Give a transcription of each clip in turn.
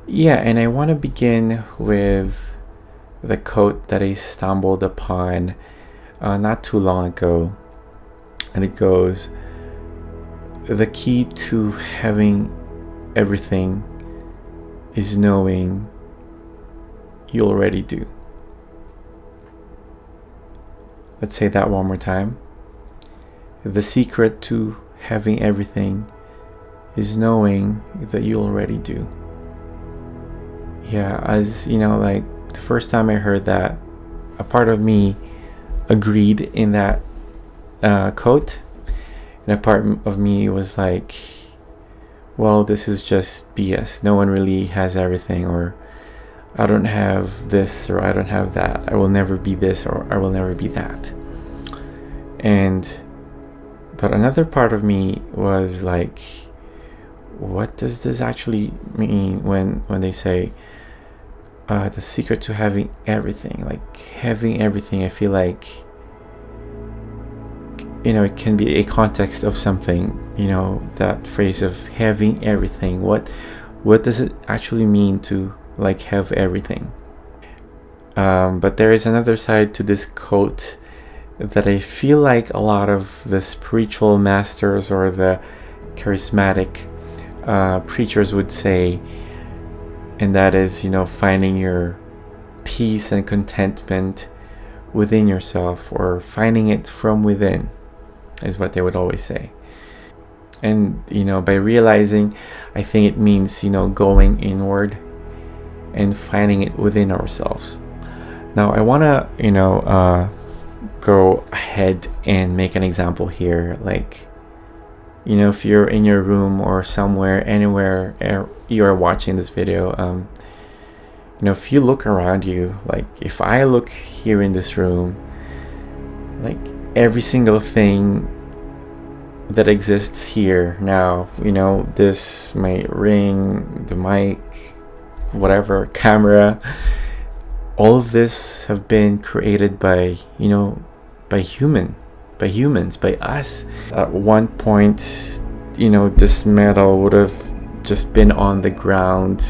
Yeah, and I want to begin with the quote that I stumbled upon not too long ago. And it goes, the key to having everything is knowing you already do. Let's say that one more time. The secret to having everything is knowing that you already do. Yeah, as you know, like the first time I heard that, a part of me agreed in that quote, and a part of me was like, well, this is just BS. No one really has everything, or I don't have this, or I don't have that. I will never be this, or I will never be that. But another part of me was like, what does this actually mean when they say the secret to having everything? Like having everything, I feel like, it can be a context of something. That phrase of having everything. What does it actually mean to like have everything? But there is another side to this quote that I feel like a lot of the spiritual masters or the charismatic preachers would say, and that is, finding your peace and contentment within yourself, or finding it from within, is what they would always say. And by realizing, I think it means going inward and finding it within ourselves. Now I want to go ahead and make an example here. Like, if you're in your room or somewhere, anywhere you are watching this video, if you look around you, like if I look here in this room, like every single thing that exists here now, this, my ring, the mic, whatever, camera, all of this have been created by humans, by us. At one point, this metal would have just been on the ground,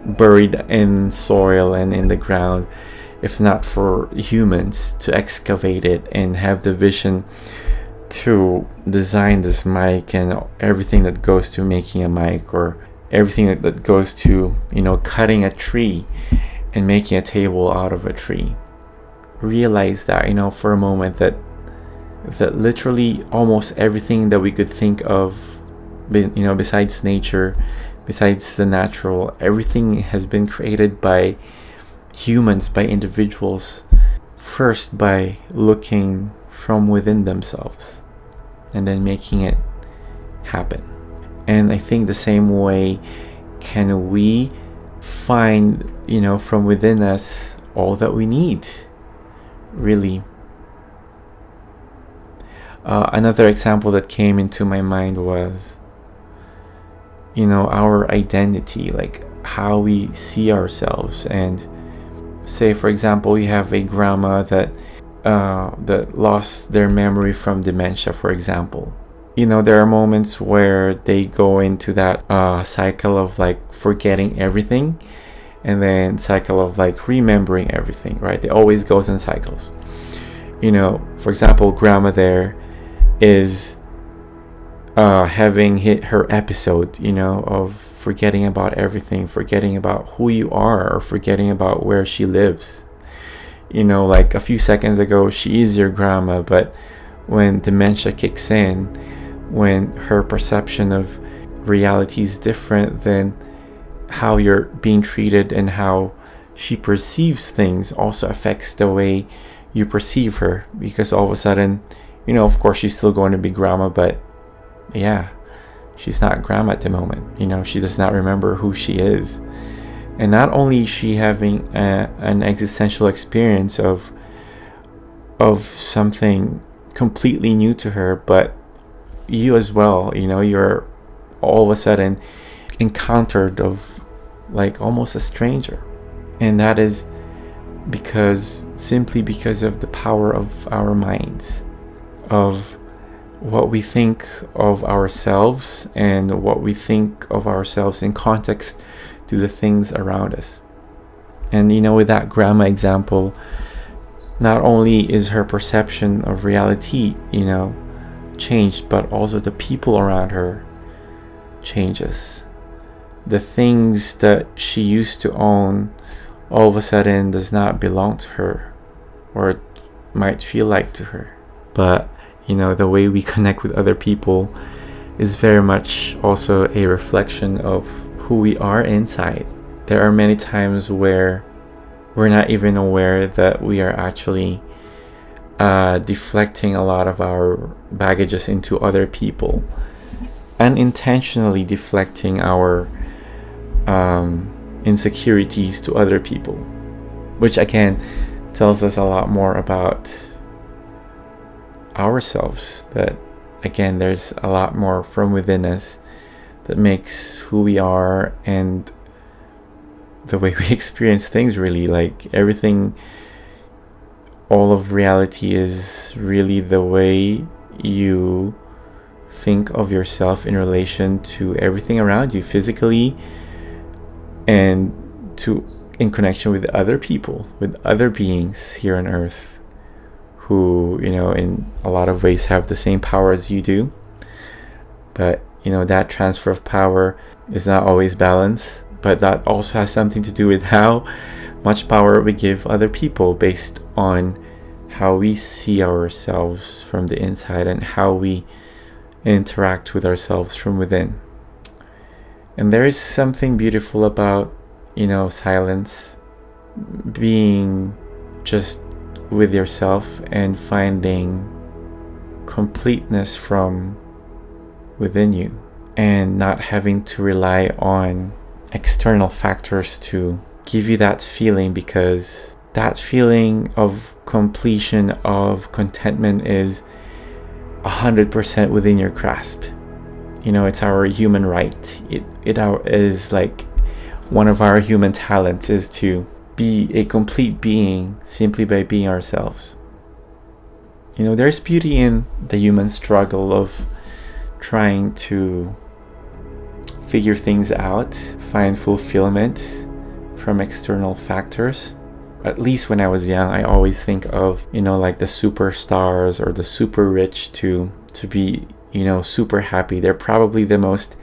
buried in soil and in the ground, if not for humans to excavate it and have the vision to design this mic and everything that goes to making a mic, or everything that goes to cutting a tree and making a table out of a tree. Realize that for a moment that literally almost everything that we could think of, besides nature, besides the natural, everything has been created by humans, by individuals, first by looking from within themselves and then making it happen. And I think the same way can we find from within us all that we need, really. Another example that came into my mind was our identity, like how we see ourselves. And say, for example, you have a grandma that lost their memory from dementia, for example. There are moments where they go into that cycle of like forgetting everything, and then cycle of like remembering everything, right? It always goes in cycles. For example, grandma there is having hit her episode, of forgetting about everything, forgetting about who you are, or forgetting about where she lives. Like a few seconds ago, she is your grandma, but when dementia kicks in, when her perception of reality is different than how you're being treated, and how she perceives things also affects the way you perceive her. Because all of a sudden, of course she's still going to be grandma, but yeah, she's not grandma at the moment. She does not remember who she is. And not only is she having an existential experience of something completely new to her, but you as well, you're all of a sudden encountered of like almost a stranger. And that is simply because of the power of our minds, of what we think of ourselves, and what we think of ourselves in context to the things around us. And with that grandma example, not only is her perception of reality changed, but also the people around her changes. The things that she used to own all of a sudden does not belong to her, or it might feel like to her. But the way we connect with other people is very much also a reflection of who we are inside. There are many times where we're not even aware that we are actually deflecting a lot of our baggages into other people, unintentionally deflecting our insecurities to other people, which again tells us a lot more about ourselves. That again, there's a lot more from within us that makes who we are and the way we experience things. Really, like everything, all of reality is really the way you think of yourself in relation to everything around you, physically, and in connection with other people, with other beings here on earth, who in a lot of ways have the same power as you do. But that transfer of power is not always balanced, but that also has something to do with how much power we give other people based on how we see ourselves from the inside and how we interact with ourselves from within. And there is something beautiful about silence, being just with yourself and finding completeness from within you, and not having to rely on external factors to give you that feeling, because that feeling of completion, of contentment, is 100% within your grasp. It's our human right. It is like one of our human talents is to be a complete being simply by being ourselves. There's beauty in the human struggle of trying to figure things out, find fulfillment from external factors. At least when I was young, I always think of, like the superstars or the super rich to be, super happy. They're probably the most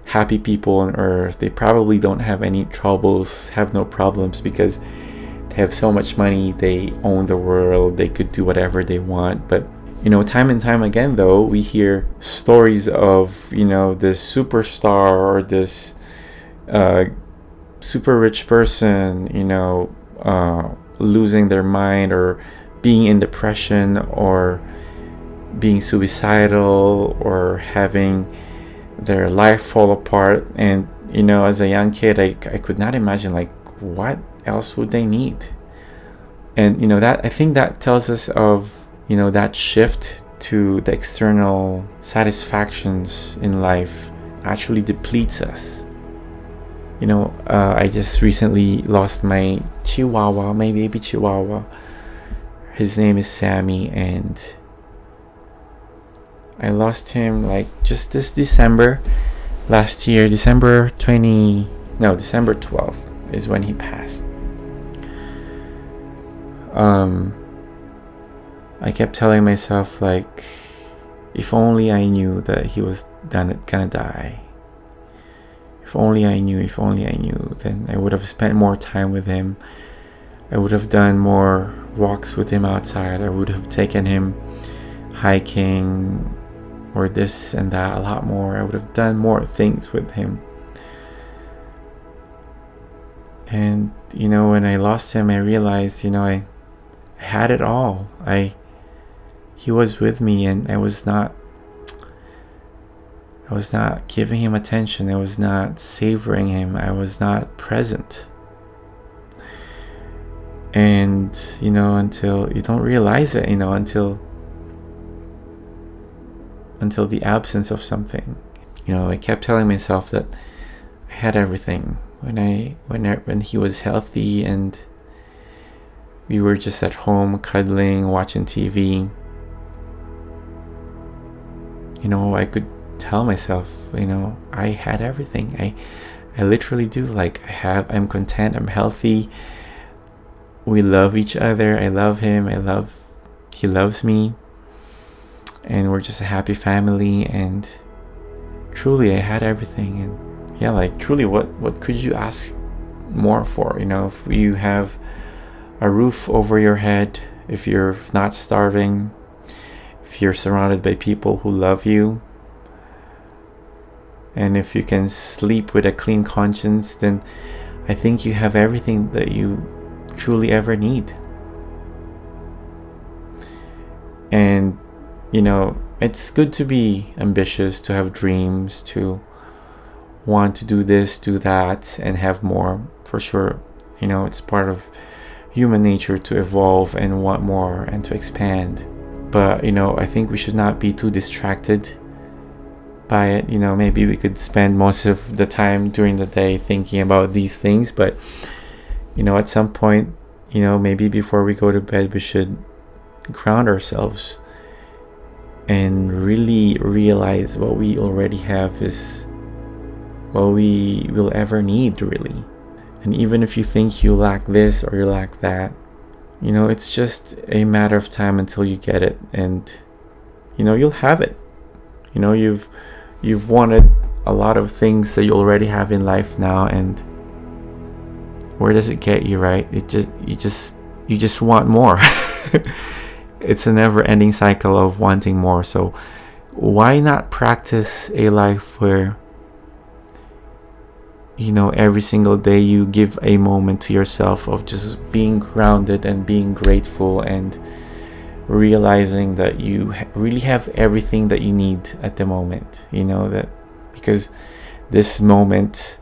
happy people on earth. They probably don't have any troubles, have no problems, because they have so much money. They own the world. They could do whatever they want. But time and time again, though, we hear stories of this superstar or this super rich person losing their mind, or being in depression, or being suicidal, or having their life fall apart. And as a young kid, I could not imagine, like, what else would they need? And that, I think that tells us of that shift to the external satisfactions in life actually depletes us. I just recently lost my chihuahua, my baby chihuahua. His name is Sammy, and I lost him like just this December last year. December 12th is when he passed. I kept telling myself, like, if only I knew that he was gonna die. If only I knew, then I would have spent more time with him. I would have done more walks with him outside. I would have taken him hiking or this and that a lot more. I would have done more things with him. And, when I lost him, I realized, I had it all. He was with me, and I was not giving him attention. I was not savoring him. I was not present. And until you don't realize it, until the absence of something. I kept telling myself that I had everything when he was healthy and we were just at home cuddling, watching TV. I could tell myself, I had everything. I literally do. Like, I'm content, I'm healthy, we love each other, I love him, he loves me, and we're just a happy family. And truly, I had everything. And yeah, like, truly, what could you ask more for? If you have a roof over your head, if you're not starving, if you're surrounded by people who love you, and if you can sleep with a clean conscience, then I think you have everything that you truly ever need. And it's good to be ambitious, to have dreams, to want to do this, do that, and have more, for sure. It's part of human nature to evolve and want more and to expand. But I think we should not be too distracted by it. Maybe we could spend most of the time during the day thinking about these things, but at some point, maybe before we go to bed, we should ground ourselves and really realize what we already have is what we will ever need, really. And even if you think you lack this or you lack that, it's just a matter of time until you get it, and you'll have it. You've wanted a lot of things that you already have in life now, and where does it get you, right? You just want more. It's a never-ending cycle of wanting more. So why not practice a life where every single day you give a moment to yourself of just being grounded and being grateful and realizing that you really have everything that you need at the moment. That because this moment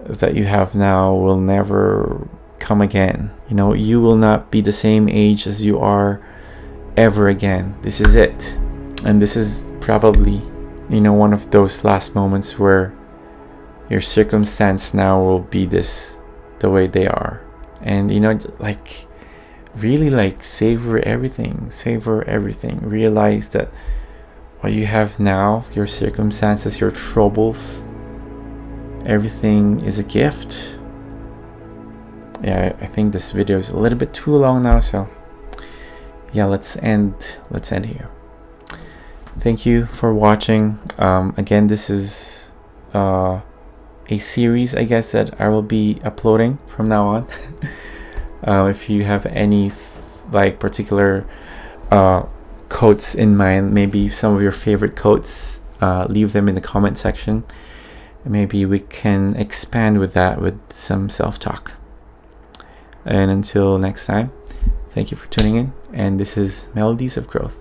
that you have now will never come again. You will not be the same age as you are ever again. This is it. And this is probably one of those last moments where your circumstance now will be the way they are. And really savor everything. Realize that what you have now, your circumstances, your troubles, everything is a gift. Yeah, I think this video is a little bit too long now, so yeah, let's end here. Thank you for watching. Again, this is a series, I guess, that I will be uploading from now on. If you have any particular quotes in mind, maybe some of your favorite quotes, leave them in the comment section. Maybe we can expand with that with some self-talk. And until next time, thank you for tuning in, and this is Melodies of Growth.